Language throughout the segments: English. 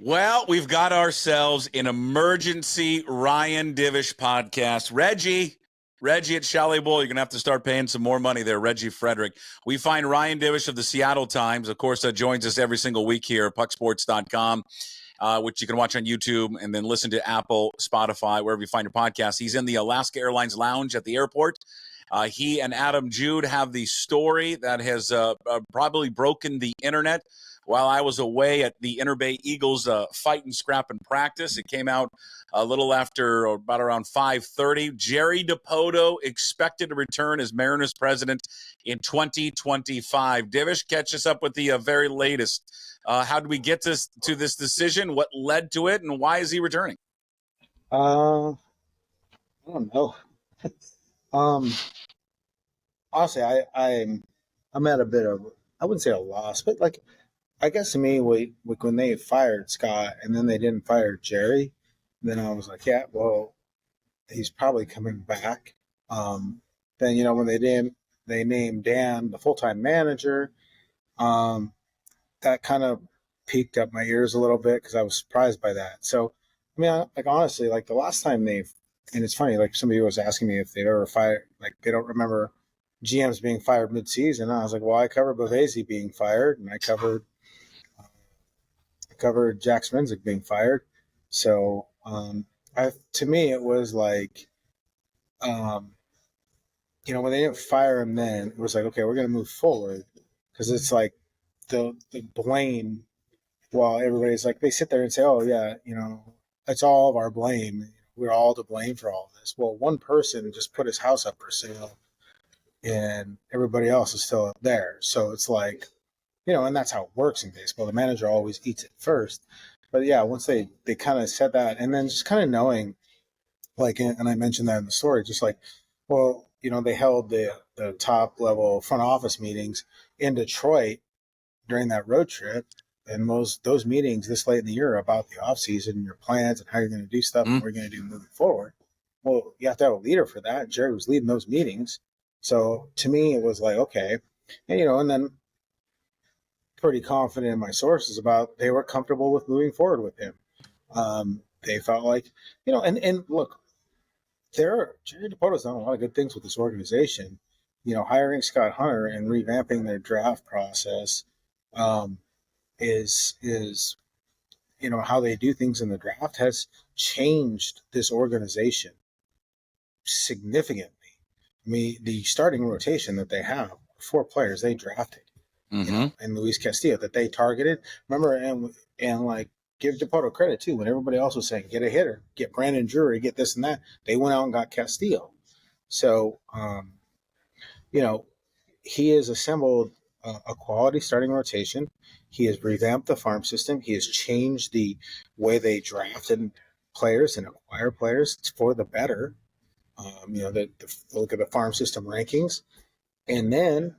Well, we've got ourselves an emergency Ryan Divish podcast. Reggie at Chalet Bowl, you're going to have to start paying some more money there, Reggie Frederick. We find Ryan Divish of the Seattle Times, of course, joins us every single week here at pucksports.com, which you can watch on YouTube and then listen to Apple, Spotify, wherever you find your podcast. He's in the Alaska Airlines lounge at the airport. He and Adam Jude have the story that has probably broken the internet. While I was away at the Inter Bay Eagles fight and scrap and practice, it came out a little after, or about around 5:30. Jerry Dipoto expected to return as Mariners president in 2025. Divish, catch us up with the very latest. How did we get to this decision? What led to it, and why is he returning? I don't know. Honestly, I'm at a bit of, I wouldn't say a loss, but like, I guess to me, when they fired Scott and then they didn't fire Jerry, then I was like, yeah, well, he's probably coming back. Then when they named Dan the full-time manager, that kind of piqued up my ears a little bit because I was surprised by that. So, I mean, honestly, like the last time and it's funny, like somebody was asking me if they'd ever fired, like they don't remember GMs being fired mid-season. I was like, well, I covered Bavesi being fired, and I covered Jack Smenzik being fired. So to me, it was like, when they didn't fire him then, it was like, okay, we're going to move forward. Because it's like the blame, while everybody's like, they sit there and say, oh, yeah, it's all of our blame. We're all to blame for all this. Well, one person just put his house up for sale, and everybody else is still up there. So it's like, and that's how it works in baseball. The manager always eats it first. But yeah, once they kind of said that, and then just kind of knowing, like, and I mentioned that in the story, just like, well, they held the top level front office meetings in Detroit during that road trip. And those meetings this late in the year are about the offseason, your plans, and how you're going to do stuff, and what you're going to do moving forward. Well, you have to have a leader for that. Jerry was leading those meetings. So to me, it was like, okay. And then pretty confident in my sources about they were comfortable with moving forward with him. They felt like, and look, Jerry Dipoto's done a lot of good things with this organization. Hiring Scott Hunter and revamping their draft process is how they do things in the draft has changed this organization significantly. I mean, the starting rotation that they have, 4 players they drafted. And Luis Castillo that they targeted. Remember, and like give Dipoto credit too. When everybody else was saying, get a hitter, get Brandon Drury, get this and that, they went out and got Castillo. So, he has assembled a quality starting rotation. He has revamped the farm system. He has changed the way they drafted players and acquire players for the better. Look at the farm system rankings, and then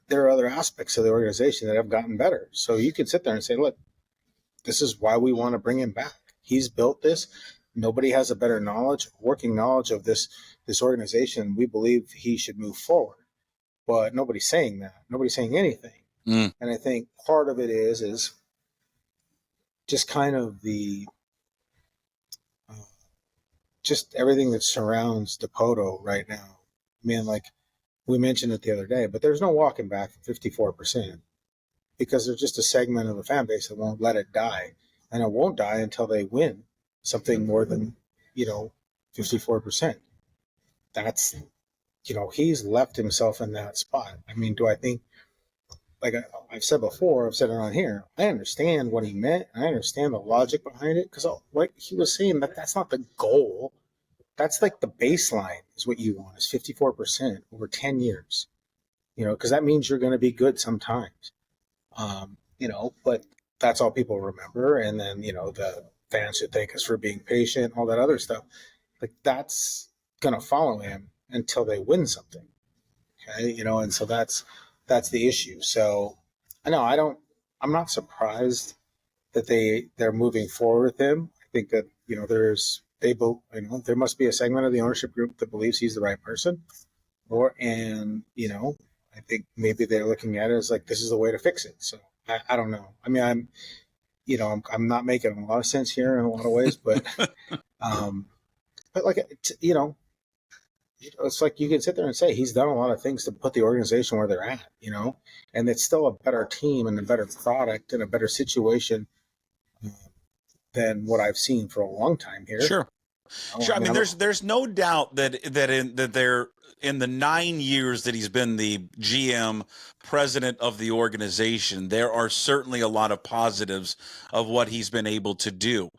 there are other aspects of the organization that have gotten better. So you could sit there and say, look, this is why we want to bring him back. He's built this. Nobody has a better working knowledge of this organization. We believe he should move forward. But nobody's saying that. Nobody's saying anything. And I think part of it is just kind of just everything that surrounds Dipoto right now. I mean, like, we mentioned it the other day, but there's no walking back from 54% because there's just a segment of the fan base that won't let it die. And it won't die until they win something more than, 54%. That's, he's left himself in that spot. I mean, do I think, like I've said before, I've said it on here, I understand what he meant. I understand the logic behind it because like he was saying, that's not the goal. That's like the baseline is what you want is 54% over 10 years, because that means you're going to be good sometimes, but that's all people remember. And then, the fans should thank us for being patient, all that other stuff. Like that's going to follow him until they win something. Okay. And so that's the issue. So I know I'm not surprised that they're moving forward with him. I think that, there must be a segment of the ownership group that believes he's the right person, I think maybe they're looking at it as like, this is the way to fix it. So I don't know. I mean, I'm not making a lot of sense here in a lot of ways, but like it's like you can sit there and say he's done a lot of things to put the organization where they're at, and it's still a better team and a better product and a better situation than what I've seen for a long time here. Sure. Sure. I mean, there's no doubt that they're in the 9 years that he's been the GM, president of the organization, there are certainly a lot of positives of what he's been able to do.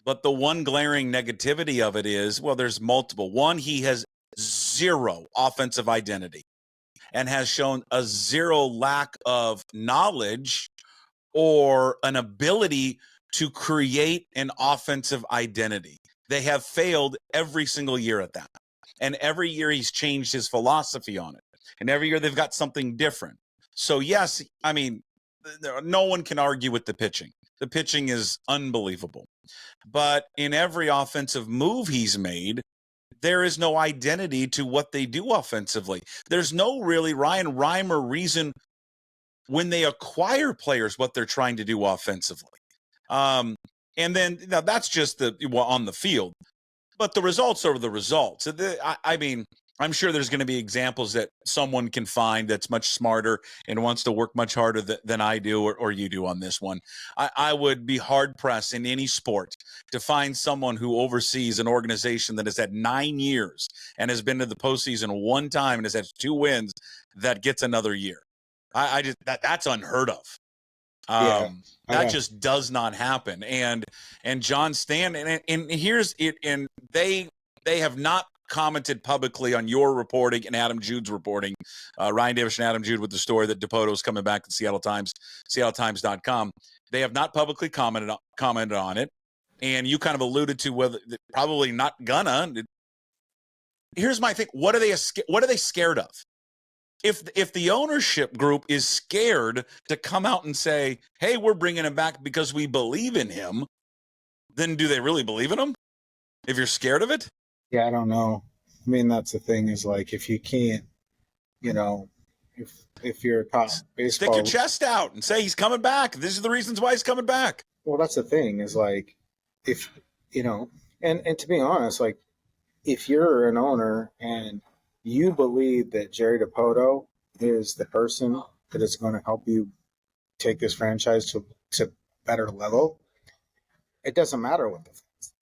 But the one glaring negativity of it is, well, there's multiple. One, he has zero offensive identity and has shown a zero lack of knowledge or an ability to create an offensive identity. They have failed every single year at that. And every year he's changed his philosophy on it. And every year they've got something different. So, yes, I mean, no one can argue with the pitching. The pitching is unbelievable. But in every offensive move he's made, there is no identity to what they do offensively. There's no really rhyme or reason when they acquire players what they're trying to do offensively. And then now that's just on the field, but the results are the results. I mean, I'm sure there's going to be examples that someone can find that's much smarter and wants to work much harder than I do or you do on this one. I would be hard pressed in any sport to find someone who oversees an organization that has had 9 years and has been to the postseason one time and has had 2 wins that gets another year. I just that's unheard of. That just does not happen. And John Stanton, and here's it, and they have not commented publicly on your reporting and Adam Jude's reporting, Ryan Divish and Adam Jude with the story that Dipoto is coming back to Seattle Times, SeattleTimes.com. They have not publicly commented on it. And you kind of alluded to whether probably not gonna. Here's my thing. What are they scared of? If the ownership group is scared to come out and say, hey, we're bringing him back because we believe in him, then do they really believe in him? If you're scared of it? Yeah, I don't know. I mean, that's the thing is like, if you can't, if you're a top baseball. Stick your chest out and say he's coming back. These are the reasons why he's coming back. Well, that's the thing is like, if, and to be honest, like if you're an owner and you believe that Jerry Dipoto is the person that is going to help you take this franchise to better level, it doesn't matter what the fans.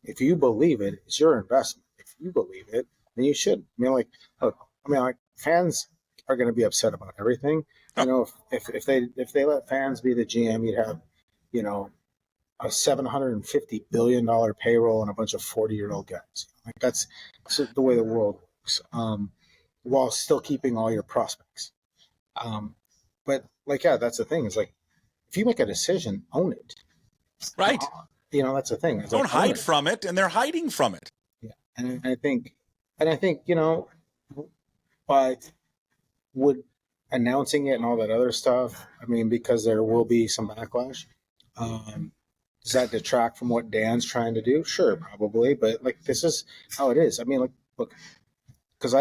If you believe it, it's your investment. If you believe it, then you should. Look, fans are going to be upset about everything. If they let fans be the GM, you'd have, a $750 billion payroll and a bunch of 40-year-old guys. Like that's the way the world works, while still keeping all your prospects. But that's the thing. It's like, if you make a decision, own it. Right. That's the thing. Don't hide from it, and they're hiding from it. Yeah, and I think, but would announcing it and all that other stuff, because there will be some backlash. Does that detract from what Dan's trying to do? Sure, probably, but this is how it is. Look, because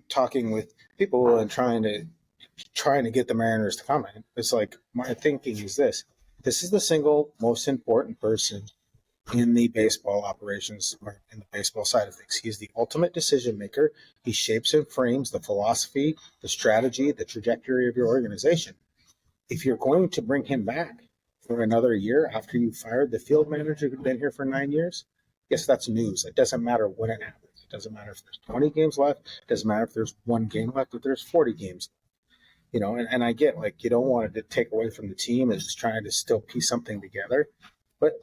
talking with people and trying to get the Mariners to come in, it's like my thinking is this: this is the single most important person in the baseball operations or in the baseball side of things. He's the ultimate decision maker. He shapes and frames the philosophy, the strategy, the trajectory of your organization. If you're going to bring him back for another year after you fired the field manager who'd been here for 9 years, yes, that's news. It doesn't matter when it happens. It doesn't matter if there's 20 games left. It doesn't matter if there's 1 game left, if there's 40 games left. And I get, you don't want it to take away from the team and just trying to still piece something together. But,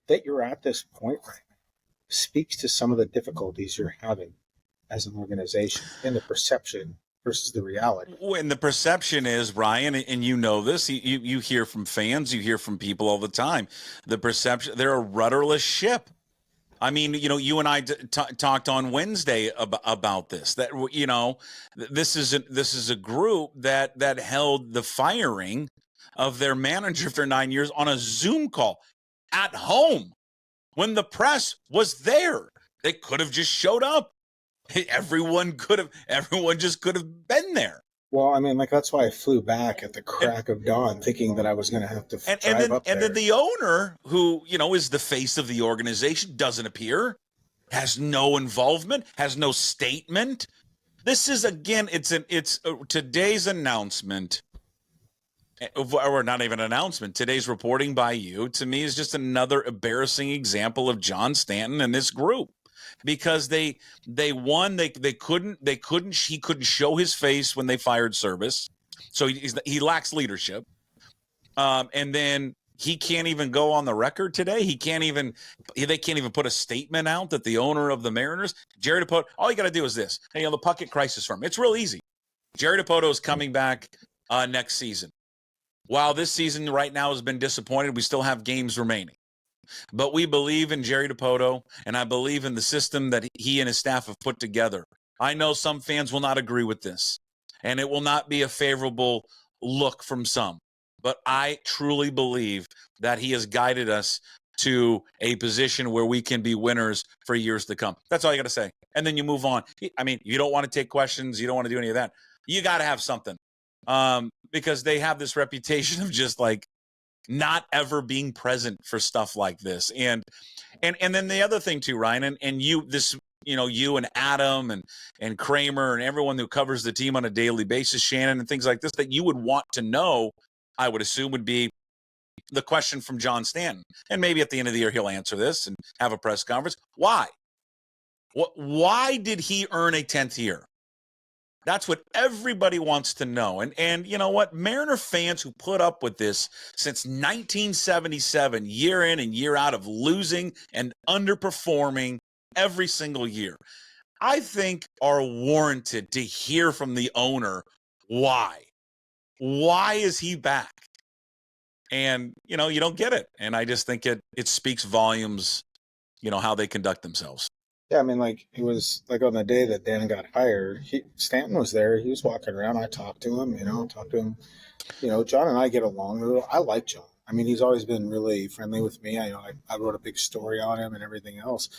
that you're at this point right now speaks to some of the difficulties you're having as an organization and the perception versus the reality. And the perception is, Ryan, and you know this, you hear from fans, you hear from people all the time, the perception, they're a rudderless ship. You and I talked on Wednesday about this, that, this is a group that held the firing of their manager for 9 years on a Zoom call at home when the press was there. They could have just showed up. Everyone just could have been there. Well, I mean, like that's why I flew back at the crack of dawn, thinking that I was going to have to And drive up then there. the owner, who is the face of the organization, doesn't appear, has no involvement, has no statement. This is again, it's today's announcement, or not even announcement. Today's reporting by you, to me, is just another embarrassing example of John Stanton and this group, because he couldn't show his face when they fired Service, so he lacks leadership. And then he can't even go on the record today. They can't even put a statement out that the owner of the Mariners, Jerry Dipoto, all you got to do is this. Hey, the Puckett crisis firm. It's real easy. Jerry Dipoto is coming back next season. While this season right now has been disappointed, we still have games remaining. But we believe in Jerry Dipoto, and I believe in the system that he and his staff have put together. I know some fans will not agree with this, and it will not be a favorable look from some. But I truly believe that he has guided us to a position where we can be winners for years to come. That's all you got to say. And then you move on. I mean, you don't want to take questions. You don't want to do any of that. You got to have something, because they have this reputation of just like not ever being present for stuff like this. And then the other thing too, Ryan, and you and Adam and Kramer and everyone who covers the team on a daily basis, Shannon, and things like this, that you would want to know, I would assume, would be the question from John Stanton. And maybe at the end of the year, he'll answer this and have a press conference. Why? Why did he earn a 10th year? That's what everybody wants to know. And you know what? Mariner fans who put up with this since 1977, year in and year out, of losing and underperforming every single year, I think are warranted to hear from the owner why. Why is he back? And, you don't get it. And I just think it speaks volumes, how they conduct themselves. Yeah, I mean, like it was like on the day that Dan got hired, Stanton was there. He was walking around. I talked to him. John and I get along. I like John. I mean, he's always been really friendly with me. I wrote a big story on him and everything else.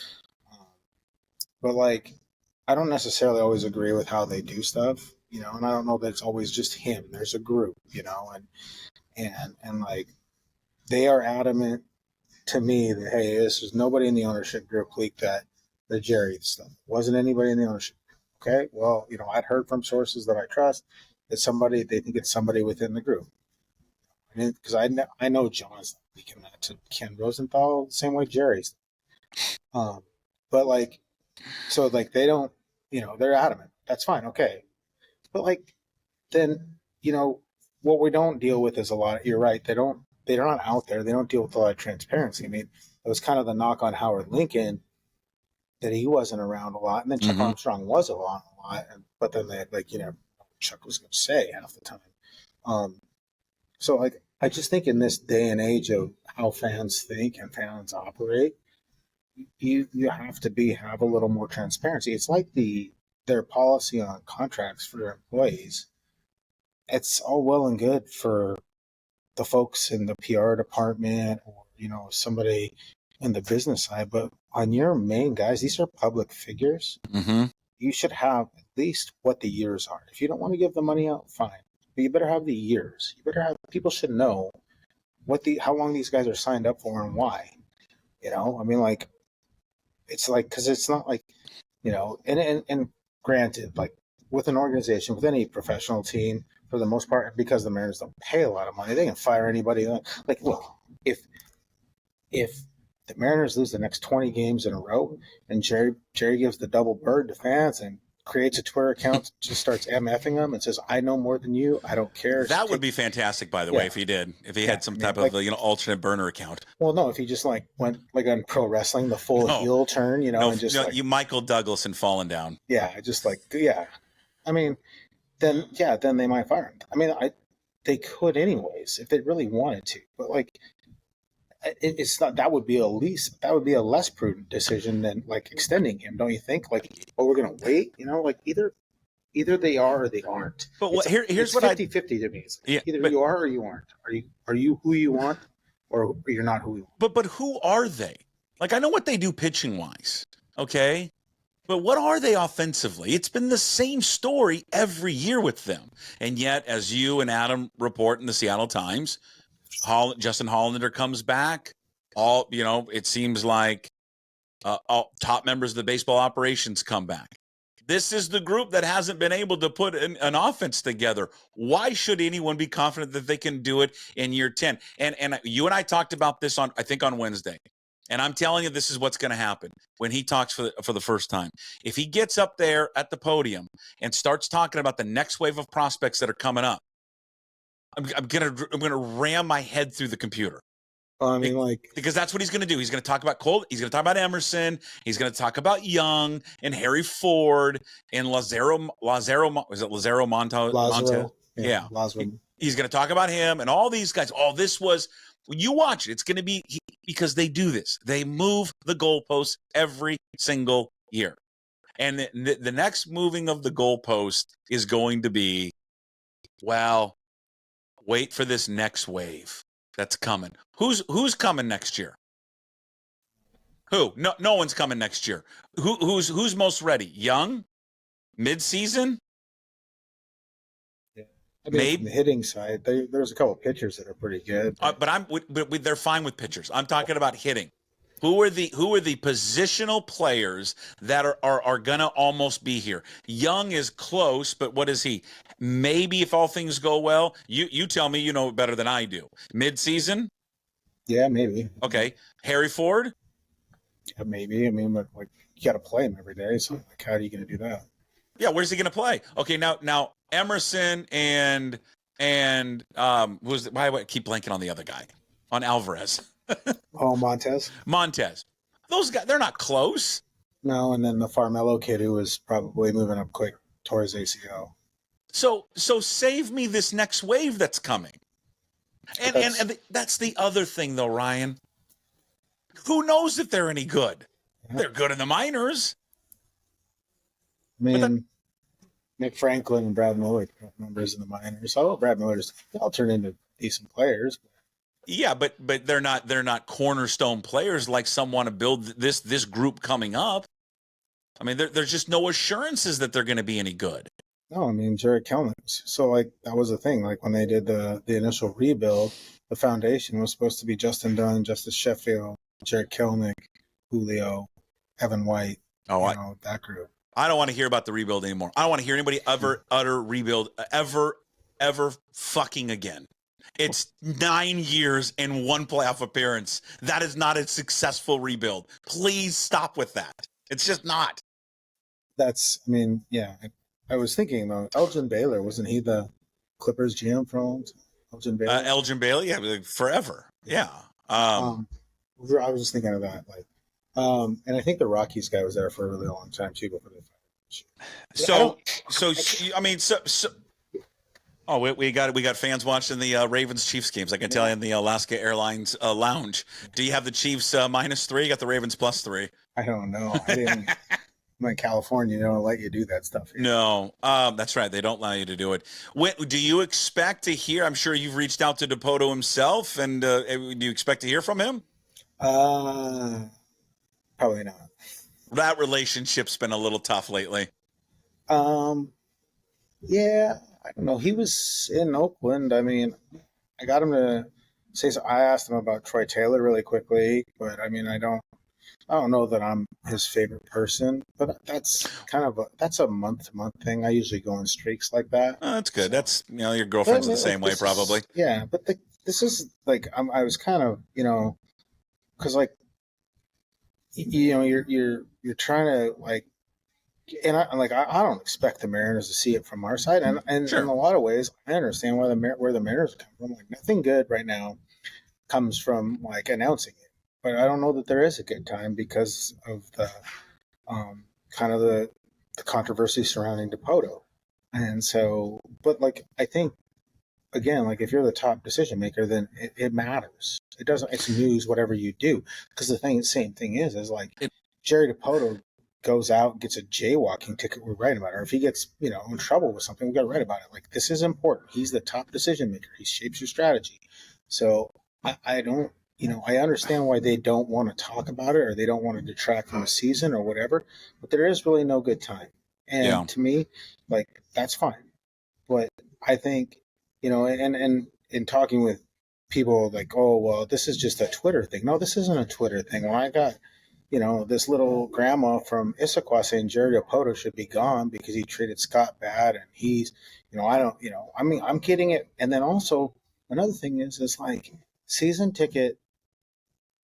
But like, I don't necessarily always agree with how they do stuff, and I don't know that it's always just him. There's a group, and like they are adamant to me that, hey, this is nobody in the ownership group leaked the Jerry stuff. It wasn't anybody in the ownership group. Okay, well, I'd heard from sources that I trust that they think it's somebody within the group. Because I know John's leaking that to Ken Rosenthal the same way Jerry's. But like, so like they don't, they're adamant. That's fine, okay. But like, then what we don't deal with is a lot. You're right. They're not out there. They don't deal with a lot of transparency. I mean, it was kind of the knock on Howard Lincoln that he wasn't around a lot, and then Chuck Armstrong was around a lot, but then they Chuck was going to say half the time. So like I just think in this day and age of how fans think and fans operate, you have to have a little more transparency. It's like their policy on contracts for their employees. It's all well and good for the folks in the PR department or somebody in the business side, but on your main guys, these are public figures. Mm-hmm. You should have at least what the years are. If you don't want to give the money out, fine, but you better have the years. People should know how long these guys are signed up for and why. I mean, like it's like, because it's not like and granted, like with an organization, with any professional team, for the most part, because the Mariners don't pay a lot of money, they can fire anybody. Like, look, if the Mariners lose the next 20 games in a row and Jerry gives the double bird to fans and creates a Twitter account, just starts MFing them and says, I know more than you, I don't care. That would be fantastic, by the way, if he did. If he had some type of alternate burner account. Well, no, if he just like went like on pro wrestling, the full heel turn, and just you Michael Douglas and falling down. Yeah, just like, yeah. I mean, then they might fire him. I mean, they could anyways if they really wanted to, but like it's not. That would be a less prudent decision than like extending him, don't you think? Like, we're gonna wait, like either they are or they aren't. But here's what 50-50 to me. Like either you are or you aren't. Are you who you want, or you're not who you want? But who are they? Like, I know what they do pitching wise, okay, But what are they offensively? It's been the same story every year with them. And yet, as you and Adam report in the Seattle Times, Justin Hollander comes back. It seems like all top members of the baseball operations come back. This is the group that hasn't been able to put an offense together. Why should anyone be confident that they can do it in year 10? And you and I talked about this on Wednesday. And I'm telling you, this is what's going to happen when he talks for the first time. If he gets up there at the podium and starts talking about the next wave of prospects that are coming up, I'm gonna ram my head through the computer. Because that's what he's going to do. He's going to talk about Cole. He's going to talk about Emerson. He's going to talk about Young and Harry Ford and Lazaro. Was it Lazaro Montez? Yeah. Lazaro. He's going to talk about him and all these guys. Oh, this was. You watch it. It's going to be because they do this. They move the goalposts every single year. And the next moving of the goalpost is going to be, well, wait for this next wave that's coming. Who's coming next year? Who? No one's coming next year. Who's most ready? Young? Mid-season? Maybe from the hitting side, there's a couple of pitchers that are pretty good. But they're fine with pitchers. I'm talking about hitting. Who are the positional players that are gonna almost be here? Young is close, but what is he? Maybe if all things go well, you tell me, you know better than I do. Mid-season? Yeah, maybe. Okay. Harry Ford? Yeah, maybe. I mean, but like you got to play him every day. So like, how are you going to do that? Yeah, where's he going to play? Okay, now Emerson and why do I keep blanking on the other guy? On Alvarez. Montez. Those guys, they're not close. No, and then the Farmelo kid who was probably moving up quick towards ACL. So save me this next wave that's coming. And that's the other thing, though, Ryan. Who knows if they're any good? Yeah. They're good in the minors. I mean, Nick Franklin and Brad Miller are members in the minors. So Brad Miller's all turn into decent players. Yeah, but they're not cornerstone players like some want to build this group coming up. I mean, there's just no assurances that they're going to be any good. No, I mean, Jared Kelnick. So, like, that was the thing. Like, when they did the initial rebuild, the foundation was supposed to be Justin Dunn, Justice Sheffield, Jared Kelnick, Julio, Evan White, that group. I don't want to hear about the rebuild anymore. I don't want to hear anybody ever utter rebuild ever fucking again. It's 9 years and one playoff appearance. That is not a successful rebuild. Please stop with that. It's just not. I was thinking, though, Elgin Baylor, wasn't he the Clippers GM for a long time? Elgin Baylor? Elgin Baylor, yeah, forever. Yeah. I was just thinking of that. And I think the Rockies guy was there for a really long time, too, before they fired. We got fans watching the Ravens Chiefs games. I can tell you in the Alaska Airlines lounge. Do you have the Chiefs -3? You got the Ravens +3. I don't know. I didn't. I'm in California. They don't let you do that stuff here. No, that's right. They don't allow you to do it. Do you expect to hear? I'm sure you've reached out to Dipoto himself, and do you expect to hear from him? Probably not. That relationship's been a little tough lately. Yeah, I don't know. He was in Oakland. I mean, I got him to say so. I asked him about Troy Taylor really quickly, but I mean, I don't know that I'm his favorite person, but that's a month-to-month thing. I usually go in streaks like that. Oh, that's good. So, that's your girlfriend's the same way, probably. Yeah, but this is like I was kind of because like you're trying to like, and I don't expect the Mariners to see it from our side, and sure. In a lot of ways I understand where the Mariners come from. Like nothing good right now comes from like announcing it. But I don't know that there is a good time because of the kind of the controversy surrounding Dipoto. And so, but like, I think, again, like if you're the top decision maker, then it matters. It doesn't, it's news, whatever you do. Because the same thing is like Jerry Dipoto goes out, gets a jaywalking ticket, we're writing about it. Or if he gets, in trouble with something, we got to write about it. Like, this is important. He's the top decision maker. He shapes your strategy. So I don't I understand why they don't want to talk about it or they don't want to detract from the season or whatever, but there is really no good time. Yeah. And to me, like, that's fine. But I think, and in talking with people like, oh, well, this is just a Twitter thing. No, this isn't a Twitter thing. Well, I got, this little grandma from Issaquah saying Jerry Dipoto should be gone because he treated Scott bad. And he's, I'm getting it. And then also another thing is like season ticket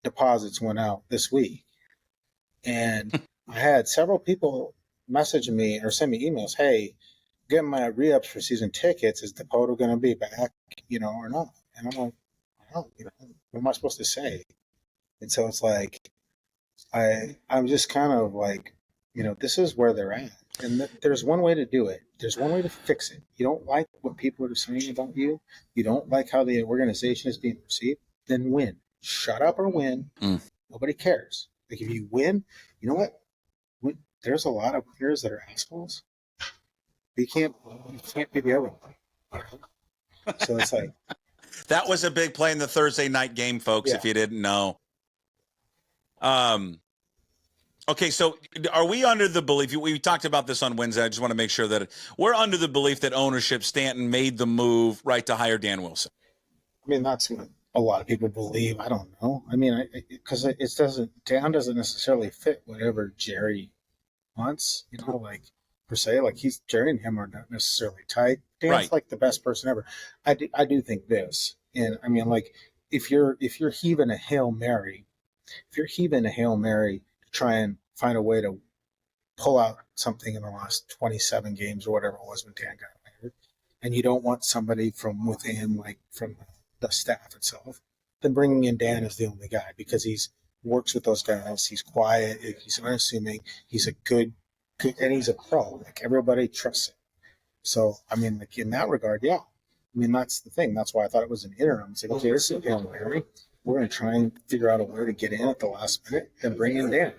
deposits went out this week. And I had several people message me or send me emails, hey, getting my re-ups for season tickets, is Dipoto going to be back, or not? And I'm like, I don't, what am I supposed to say? And so it's like, I'm just kind of like, this is where they're at. And there's one way to do it. There's one way to fix it. You don't like what people are saying about you. You don't like how the organization is being perceived. Then win. Shut up or win. Nobody cares. Like if you win, you know what? There's a lot of players that are assholes. You can't be the other one. So it's like that was a big play in the Thursday night game, folks. Yeah. If you didn't know. Okay, so are we under the belief? We talked about this on Wednesday. I just want to make sure that we're under the belief that ownership, Stanton, made the move right to hire Dan Wilson. I mean, that's what a lot of people believe. I don't know. I mean, because Dan doesn't necessarily fit whatever Jerry wants. Like per se, like Jerry and him are not necessarily tight. Dan's Right. like the best person ever. I do think this, and I mean, like if you're heaving a Hail Mary, to try and find a way to pull out something in the last 27 games or whatever it was when Dan got hired, and you don't want somebody from within, like from the staff itself, then bringing in Dan is the only guy because he's works with those guys. He's quiet. He's unassuming. He's a good, and he's a pro. Like everybody trusts him. So I mean, like in that regard, yeah. I mean, that's the thing. That's why I thought it was an interim. It's like, okay, this is Hail Mary. We're going to try and figure out a way to get in at the last minute and bring in Dan.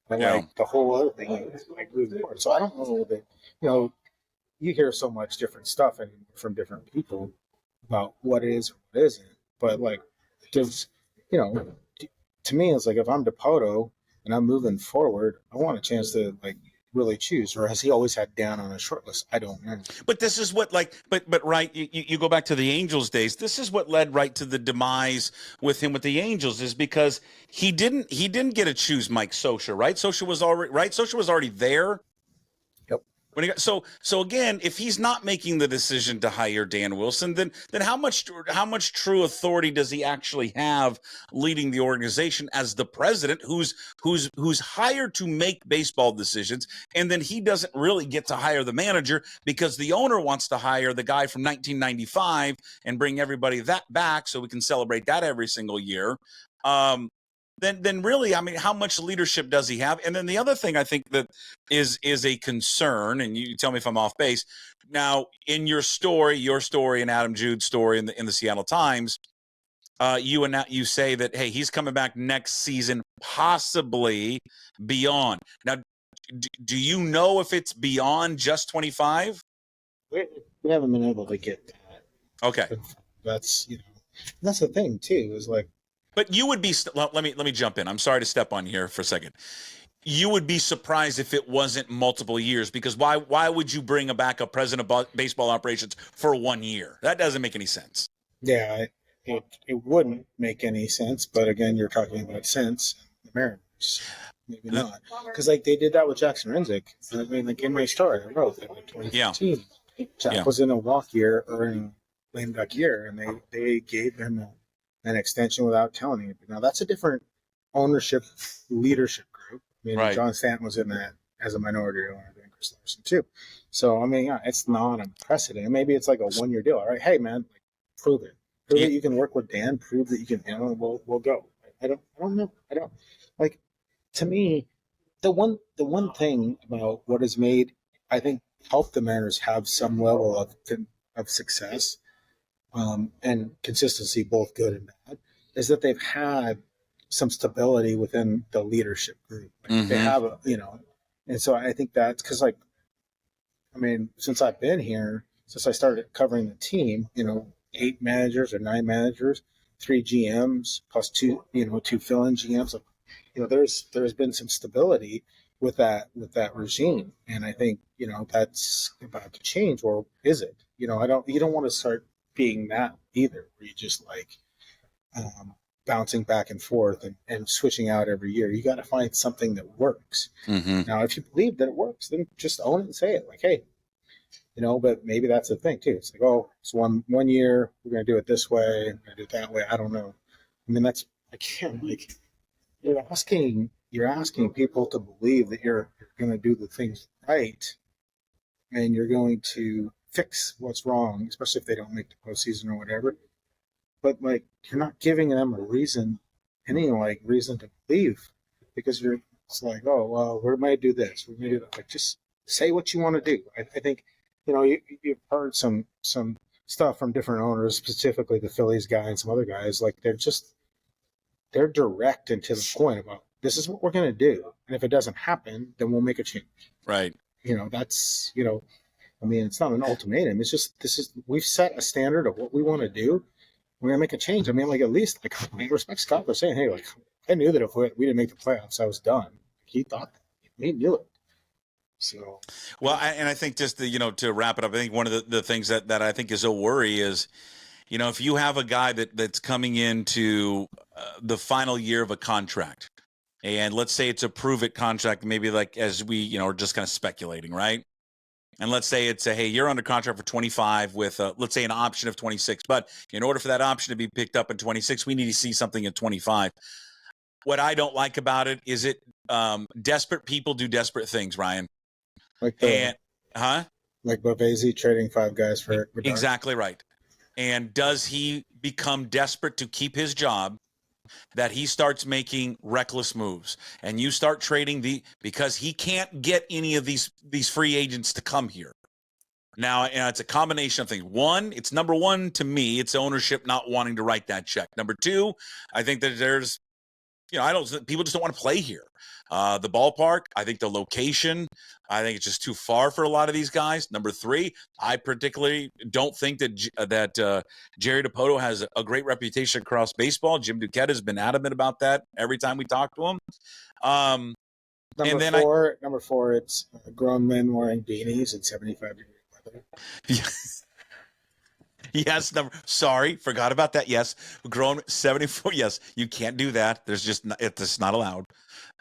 But like the whole other thing is like moving forward. So I don't know a little bit. You hear so much different stuff and from different people about what is or what isn't. But like, there's, to me, it's like if I'm Dipoto and I'm moving forward, I want a chance to like really choose. Or has he always had Dan on a short list? I don't know. But this is what but right, you go back to the Angels days. This is what led right to the demise with him with the Angels, is because he didn't get to choose Mike Scioscia, right? Scioscia was already there. Yep. When he got, so again, if he's not making the decision to hire Dan Wilson, then how much true authority does he actually have leading the organization as the president, who's hired to make baseball decisions, and then he doesn't really get to hire the manager because the owner wants to hire the guy from 1995 and bring everybody that back so we can celebrate that every single year. Then really, I mean, how much leadership does he have? And then the other thing I think that is a concern, and you tell me if I'm off base. Now, in your story and Adam Jude's story in the Seattle Times, you say that, hey, he's coming back next season, possibly beyond. Now, do you know if it's beyond just 25? We haven't been able to get that. Okay. That's that's the thing too, is like, but you would be, let me jump in. I'm sorry to step on here for a second. You would be surprised if it wasn't multiple years, because why would you bring back a president of baseball operations for 1 year? That doesn't make any sense. Yeah, it wouldn't make any sense. But again, you're talking about sense, the Mariners. Maybe not. Because like they did that with Jackson Renzick. I mean, like in my story, I wrote that in 2015. Yeah. Jack was in a walk year or in a lame duck year, and they gave him an extension without telling anybody. Now that's a different ownership leadership group. I mean, right. John Stanton was in that as a minority owner, and Chris Larson too. So I mean, yeah, it's not unprecedented. Maybe it's like a 1 year deal. All right, hey man, like, prove it. Prove that you can work with Dan. Prove that you can. We'll go. I don't know. I don't like. To me, the one thing about what has made, I think, helped the Mariners have some level of success and consistency, both good and bad, is that they've had some stability within the leadership group. Like they have and so I think that's because, like, I mean, since I've been here, since I started covering the team, 8 managers or 9 managers, 3 GMs plus two fill-in GMs. There's been some stability with that regime, and I think that's about to change. Or is it? You don't want to start being that either, where you just like bouncing back and forth and switching out every year. You got to find something that works. Mm-hmm. Now, if you believe that it works, then just own it and say it. Like, hey, but maybe that's the thing too. It's like, oh, it's one year, we're going to do it this way, we're going to do it that way. I don't know. I mean, you're asking people to believe that you're going to do the things right, and you're going to fix what's wrong, especially if they don't make the postseason or whatever. But like, you're not giving them a reason, reason to believe, because it's like, oh well, we're going to do this, we're going to do that. Like, just say what you want to do. I think you've heard some stuff from different owners, specifically the Phillies guy and some other guys. Like, they're direct and to the point about, this is what we're going to do, and if it doesn't happen, then we'll make a change. Right. That's I mean, it's not an ultimatum. It's just, we've set a standard of what we want to do. We're going to make a change. I mean, like, at least, like, I respect Scott for saying, hey, like, I knew that if we didn't make the playoffs, I was done. He thought that. He knew it. So, well, I think just to wrap it up, I think one of the things that I think is a worry is, if you have a guy that's coming into the final year of a contract, and let's say it's a prove-it contract, maybe like as we are just kind of speculating, right? And let's say it's hey, you're under contract for 25 with let's say an option of 26, but in order for that option to be picked up in 26, we need to see something at 25. What I don't like about it is desperate people do desperate things, Ryan. Like Bavesi trading 5 guys for Bedard. Exactly right. And does he become desperate to keep his job, that he starts making reckless moves, and you start trading because he can't get any of these free agents to come here? Now, it's a combination of things. One, it's number one to me, it's ownership not wanting to write that check. Number two, I think that there's, people just don't want to play here. The ballpark, I think the location, I think it's just too far for a lot of these guys. Number three, I particularly don't think that Jerry Dipoto has a great reputation across baseball. Jim Duquette has been adamant about that every time we talk to him. Number four, it's grown men wearing beanies in 75-degree weather. Yes, sorry, forgot about that. Yes, grown 74. Yes, you can't do that. It's not allowed.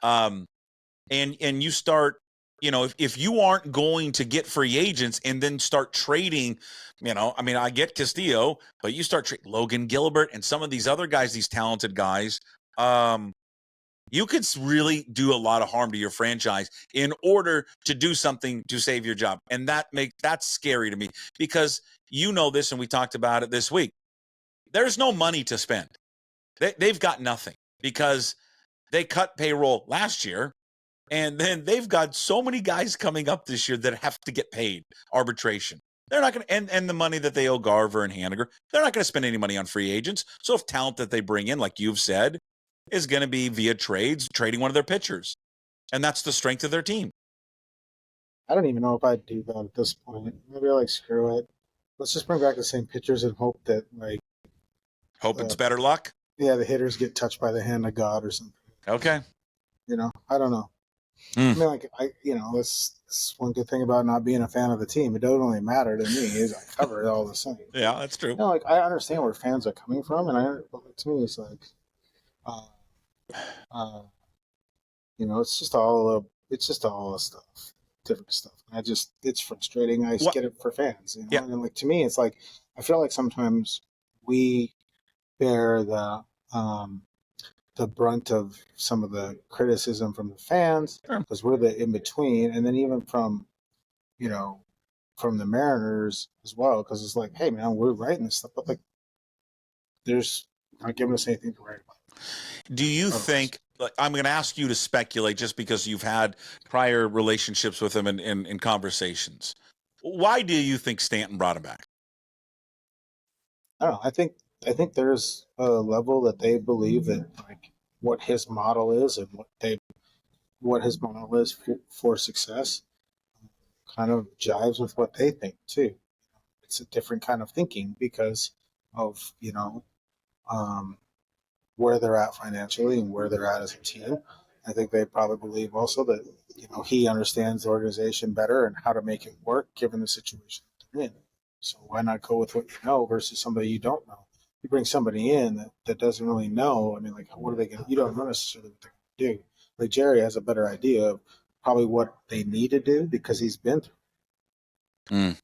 And you start, if you aren't going to get free agents and then start trading, I get Castillo, but you start trading Logan Gilbert and some of these other guys, these talented guys, you could really do a lot of harm to your franchise in order to do something to save your job. And that's scary to me, because this, and we talked about it this week. There's no money to spend. They've got nothing, because they cut payroll last year, and then they've got so many guys coming up this year that have to get paid arbitration. They're not going to, and the money that they owe Garver and Haniger, they're not going to spend any money on free agents. So if talent that they bring in, like you've said, is going to be via trading one of their pitchers, and that's the strength of their team. I don't even know if I'd do that at this point. Maybe screw it. Let's just bring back the same pitchers and hope that it's better luck. Yeah, the hitters get touched by the hand of God or something. Okay. I don't know. I mean, that's one good thing about not being a fan of the team. It doesn't really matter to me. Is I cover it all the same. Yeah, that's true. I understand where fans are coming from, and to me, it's like, it's just all stuff. Different stuff. It's frustrating. I get it for fans, Yeah. And to me, it's like, I feel like sometimes we bear the brunt of some of the criticism from the fans, because we're the in between, and then even from the Mariners as well, because it's like, hey man, we're writing this stuff, but there's not giving us anything to write about. Do you think? I'm going to ask you to speculate, just because you've had prior relationships with him in conversations. Why do you think Stanton brought him back? I don't know. I think there's a level that they believe that what his model is and what his model is for success kind of jives with what they think too. It's a different kind of thinking because of where they're at financially and where they're at as a team. I think they probably believe also that he understands the organization better and how to make it work given the situation they're in. So why not go with what you know versus somebody you don't know? You bring somebody in that doesn't really know. I mean, like, what are they going to? You don't know necessarily what they're going to do. Like Jerry has a better idea of probably what they need to do because he's been through.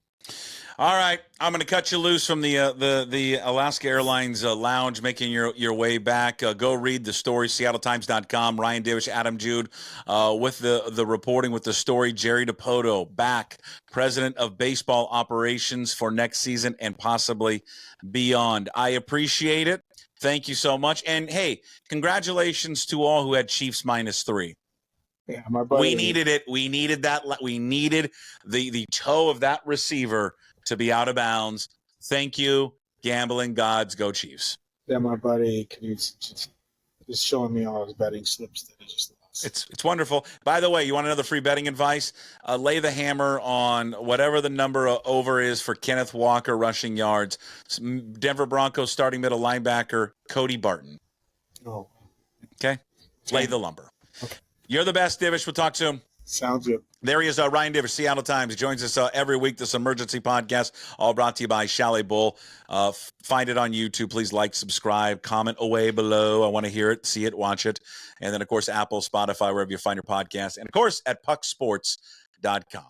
All right, I'm going to cut you loose from the Alaska Airlines lounge, making your way back. Go read the story, SeattleTimes.com. Ryan Divish, Adam Jude, with the reporting with the story. Jerry Dipoto back, president of baseball operations for next season and possibly beyond. I appreciate it. Thank you so much. And hey, congratulations to all who had Chiefs -3. Yeah, my buddy. We needed it. We needed that. We needed the toe of that receiver to be out of bounds. Thank you, gambling gods. Go Chiefs. Yeah, my buddy, can you just showing me all his betting slips that he just lost. It's wonderful. By the way, you want another free betting advice? Lay the hammer on whatever the number over is for Kenneth Walker rushing yards. Denver Broncos starting middle linebacker Cody Barton. Oh. Okay? Lay the lumber. Okay. You're the best, Divish. We'll talk soon. Sounds good. There he is, Ryan Divish, Seattle Times. He joins us every week, this emergency podcast, all brought to you by Chalet Bull. Find it on YouTube. Please like, subscribe, comment away below. I want to hear it, see it, watch it. And then, of course, Apple, Spotify, wherever you find your podcast. And, of course, at pucksports.com.